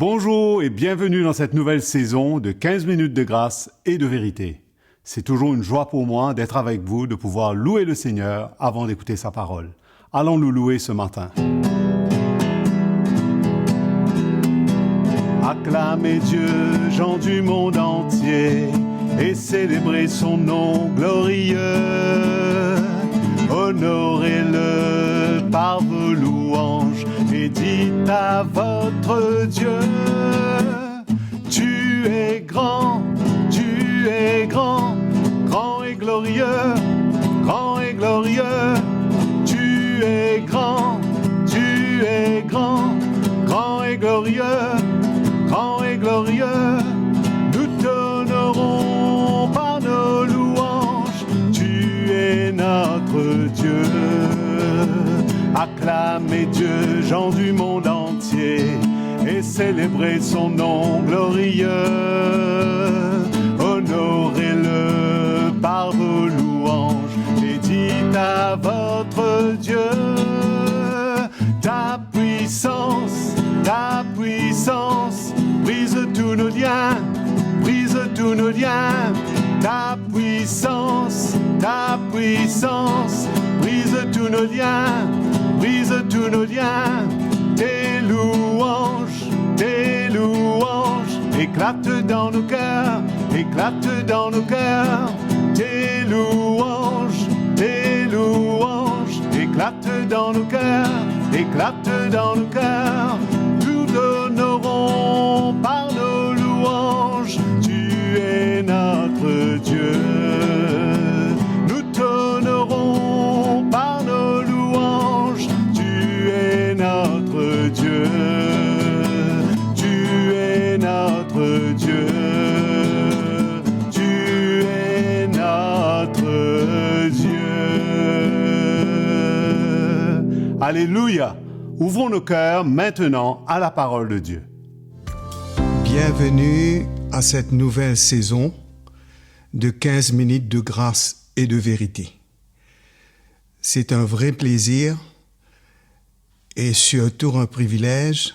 Bonjour et bienvenue dans cette nouvelle saison de 15 minutes de grâce et de vérité. C'est toujours une joie pour moi d'être avec vous, de pouvoir louer le Seigneur avant d'écouter sa parole. Allons le louer ce matin. Acclamez Dieu, gens du monde entier, et célébrez son nom glorieux. Honorez-le par vos louanges et dites à votre Dieu: tu es grand, grand et glorieux, grand et glorieux. Tu es grand, grand et glorieux, grand et glorieux. Nous t'honorons par nos louanges. Tu es notre Dieu. Acclamez Dieu, gens du monde entier, et célébrez son nom glorieux. Honorez-le par vos louanges et dites à votre Dieu: ta puissance brise tous nos liens, brise tous nos liens. Ta puissance brise tous nos liens, brise tous nos liens. Tes louanges éclatent dans nos cœurs, éclatent dans nos cœurs. Tes louanges éclatent dans nos cœurs, éclatent dans nos cœurs. Nous t'honorons par nos louanges. Tu es notre Dieu. Nous t'honorons par nos louanges. Tu es notre Dieu. Tu es notre Dieu. Tu es notre Dieu. Alléluia. Ouvrons nos cœurs maintenant à la parole de Dieu. Bienvenue à cette nouvelle saison de 15 minutes de grâce et de vérité. C'est un vrai plaisir et surtout un privilège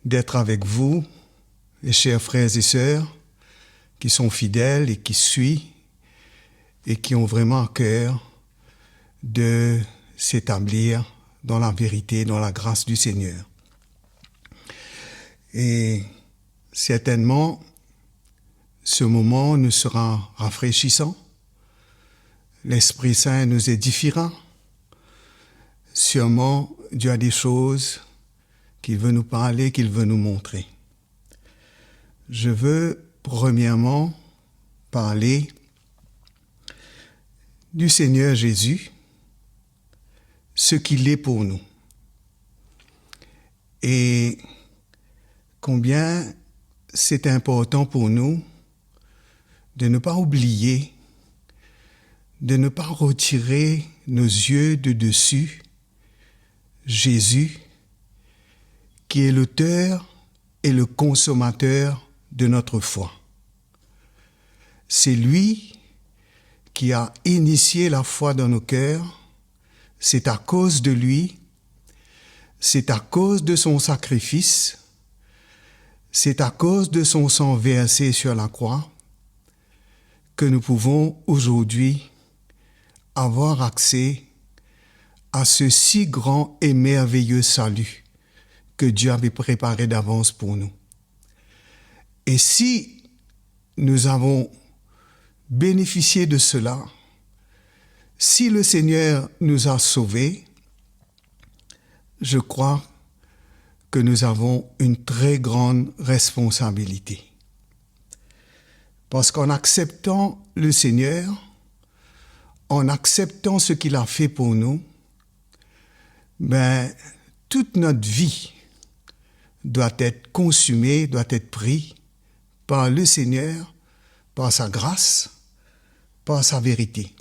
d'être avec vous, les chers frères et sœurs, qui sont fidèles et qui suivent et qui ont vraiment à cœur de s'établir dans la vérité, dans la grâce du Seigneur. Et certainement, ce moment nous sera rafraîchissant. L'Esprit Saint nous édifiera. Sûrement, Dieu a des choses qu'il veut nous parler, qu'il veut nous montrer. Je veux premièrement parler du Seigneur Jésus, ce qu'il est pour nous. Et combien c'est important pour nous de ne pas oublier, de ne pas retirer nos yeux de dessus Jésus, qui est l'auteur et le consommateur de notre foi. C'est lui qui a initié la foi dans nos cœurs. C'est à cause de lui, c'est à cause de son sacrifice, c'est à cause de son sang versé sur la croix que nous pouvons aujourd'hui avoir accès à ce si grand et merveilleux salut que Dieu avait préparé d'avance pour nous. Et si nous avons bénéficié de cela, si le Seigneur nous a sauvés, je crois que nous avons une très grande responsabilité. Parce qu'en acceptant le Seigneur, en acceptant ce qu'il a fait pour nous, toute notre vie doit être consumée, doit être prise par le Seigneur, par sa grâce, par sa vérité.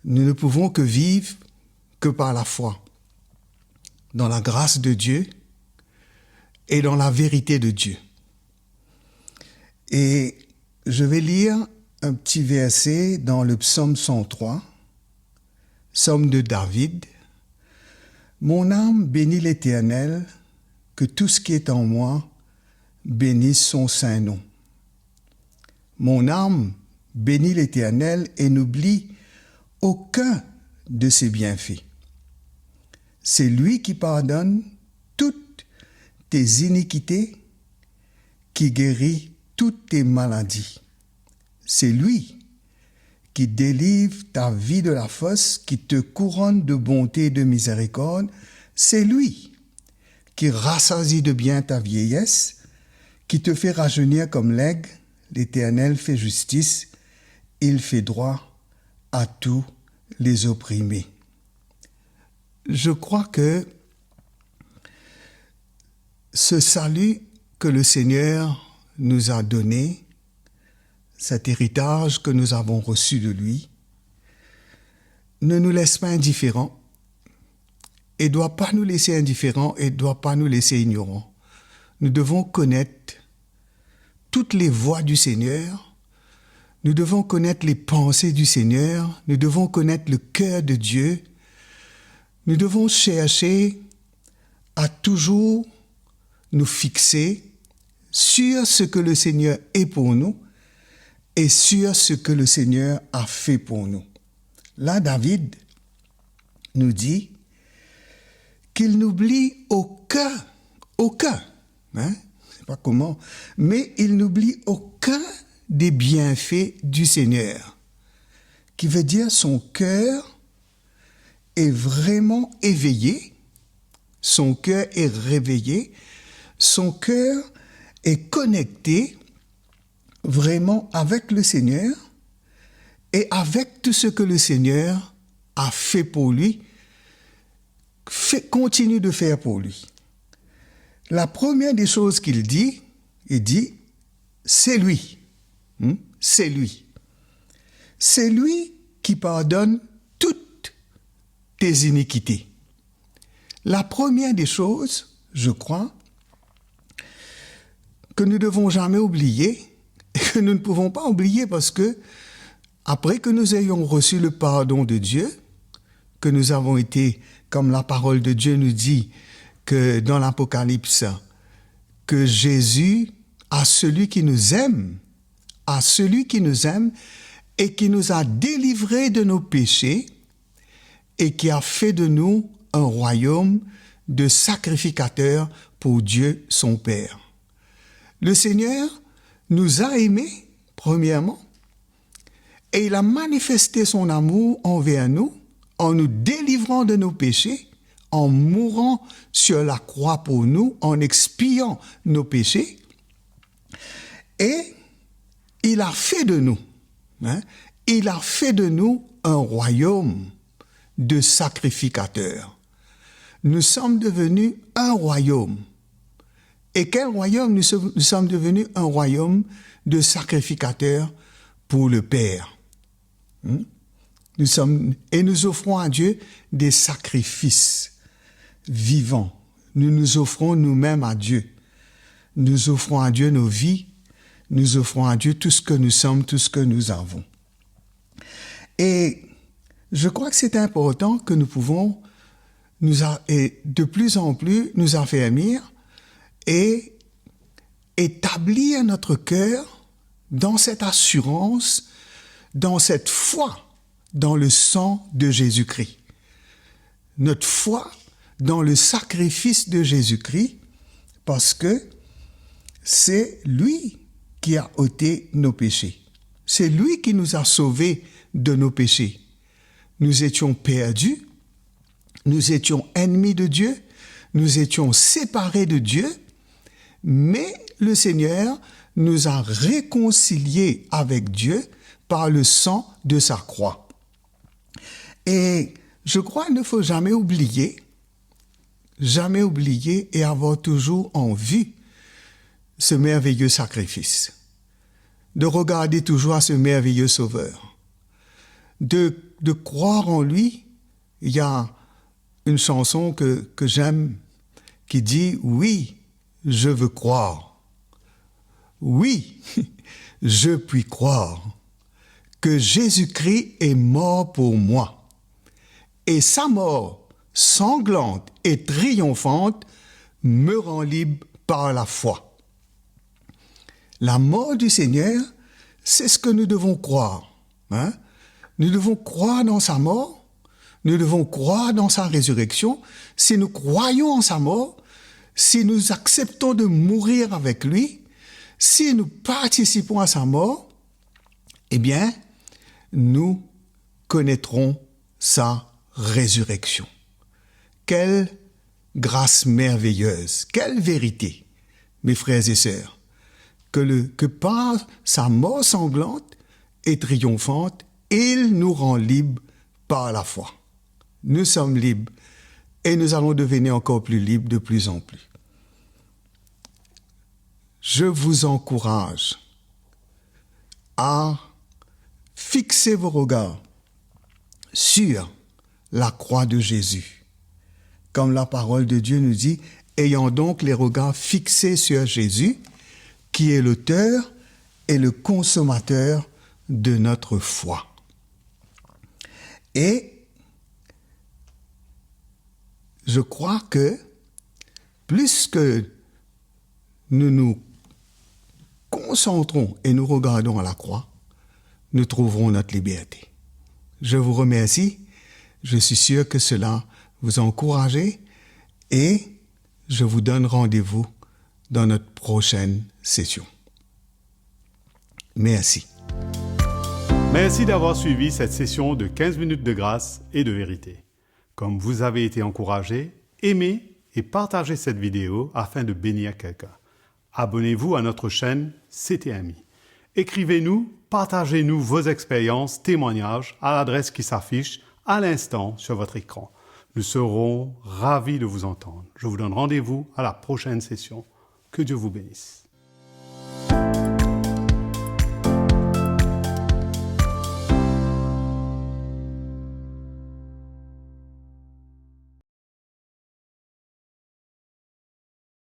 Nous ne pouvons que vivre que par la foi, dans la grâce de Dieu et dans la vérité de Dieu. Et je vais lire un petit verset dans le psaume 103, psaume de David. « Mon âme bénit l'Éternel, que tout ce qui est en moi bénisse son saint nom. Mon âme bénit l'Éternel et n'oublie aucun de ses bienfaits. C'est lui qui pardonne toutes tes iniquités, qui guérit toutes tes maladies. C'est lui qui délivre ta vie de la fosse, qui te couronne de bonté et de miséricorde. C'est lui qui rassasie de bien ta vieillesse, qui te fait rajeunir comme l'aigle. L'Éternel fait justice, il fait droit à tous les opprimés. Je crois que ce salut que le Seigneur nous a donné, cet héritage que nous avons reçu de lui, ne nous laisse pas indifférents et ne doit pas nous laisser indifférents et ne doit pas nous laisser ignorants. Nous devons connaître toutes les voies du Seigneur, nous devons connaître les pensées du Seigneur, nous devons connaître le cœur de Dieu, nous devons chercher à toujours nous fixer sur ce que le Seigneur est pour nous et sur ce que le Seigneur a fait pour nous. Là, David nous dit qu'il n'oublie aucun, je ne sais pas comment, mais il n'oublie aucun des bienfaits du Seigneur, qui veut dire son cœur est vraiment éveillé, son cœur est réveillé, son cœur est connecté vraiment avec le Seigneur et avec tout ce que le Seigneur a fait pour lui, continue de faire pour lui. La première des choses qu'il dit, il dit, c'est lui. C'est lui. C'est lui qui pardonne toutes tes iniquités. La première des choses, je crois, que nous ne devons jamais oublier, et que nous ne pouvons pas oublier parce que, après que nous ayons reçu le pardon de Dieu, que nous avons été, comme la parole de Dieu nous dit, que dans l'Apocalypse, que Jésus, à celui qui nous aime et qui nous a délivrés de nos péchés et qui a fait de nous un royaume de sacrificateurs pour Dieu son Père. Le Seigneur nous a aimés, premièrement, et il a manifesté son amour envers nous en nous délivrant de nos péchés, en mourant sur la croix pour nous, en expiant nos péchés. Et il a fait de nous, un royaume de sacrificateurs. Nous sommes devenus un royaume. Et quel royaume? Nous sommes devenus un royaume de sacrificateurs pour le Père. Nous offrons à Dieu des sacrifices vivants. Nous nous offrons nous-mêmes à Dieu. Nous offrons à Dieu nos vies. Nous offrons à Dieu tout ce que nous sommes, tout ce que nous avons. Et je crois que c'est important que nous pouvons de plus en plus nous affermir et établir notre cœur dans cette assurance, dans cette foi, dans le sang de Jésus-Christ. Notre foi dans le sacrifice de Jésus-Christ, parce que c'est lui qui a ôté nos péchés. C'est lui qui nous a sauvés de nos péchés. Nous étions perdus, nous étions ennemis de Dieu, nous étions séparés de Dieu, mais le Seigneur nous a réconciliés avec Dieu par le sang de sa croix. Et je crois qu'il ne faut jamais oublier et avoir toujours en vue ce merveilleux sacrifice, de regarder toujours à ce merveilleux Sauveur, de croire en lui. Il y a une chanson que j'aime qui dit « Oui, je veux croire. Oui, je puis croire que Jésus-Christ est mort pour moi. Et sa mort sanglante et triomphante me rend libre par la foi. La mort du Seigneur, c'est ce que nous devons croire. Hein? Nous devons croire dans sa mort, nous devons croire dans sa résurrection. Si nous croyons en sa mort, si nous acceptons de mourir avec lui, si nous participons à sa mort, eh bien, nous connaîtrons sa résurrection. Quelle grâce merveilleuse, quelle vérité, mes frères et sœurs, que par sa mort sanglante et triomphante, il nous rend libres par la foi. Nous sommes libres et nous allons devenir encore plus libres de plus en plus. Je vous encourage à fixer vos regards sur la croix de Jésus. Comme la parole de Dieu nous dit, ayant donc les regards fixés sur Jésus, qui est l'auteur et le consommateur de notre foi. Et je crois que plus que nous nous concentrons et nous regardons à la croix, nous trouverons notre liberté. Je vous remercie. Je suis sûr que cela vous a encouragé et je vous donne rendez-vous dans notre prochaine session. Merci. Merci d'avoir suivi cette session de 15 minutes de grâce et de vérité. Comme vous avez été encouragé, aimez et partagez cette vidéo afin de bénir quelqu'un. Abonnez-vous à notre chaîne CTMI. Écrivez-nous, partagez-nous vos expériences, témoignages à l'adresse qui s'affiche à l'instant sur votre écran. Nous serons ravis de vous entendre. Je vous donne rendez-vous à la prochaine session. Que Dieu vous bénisse.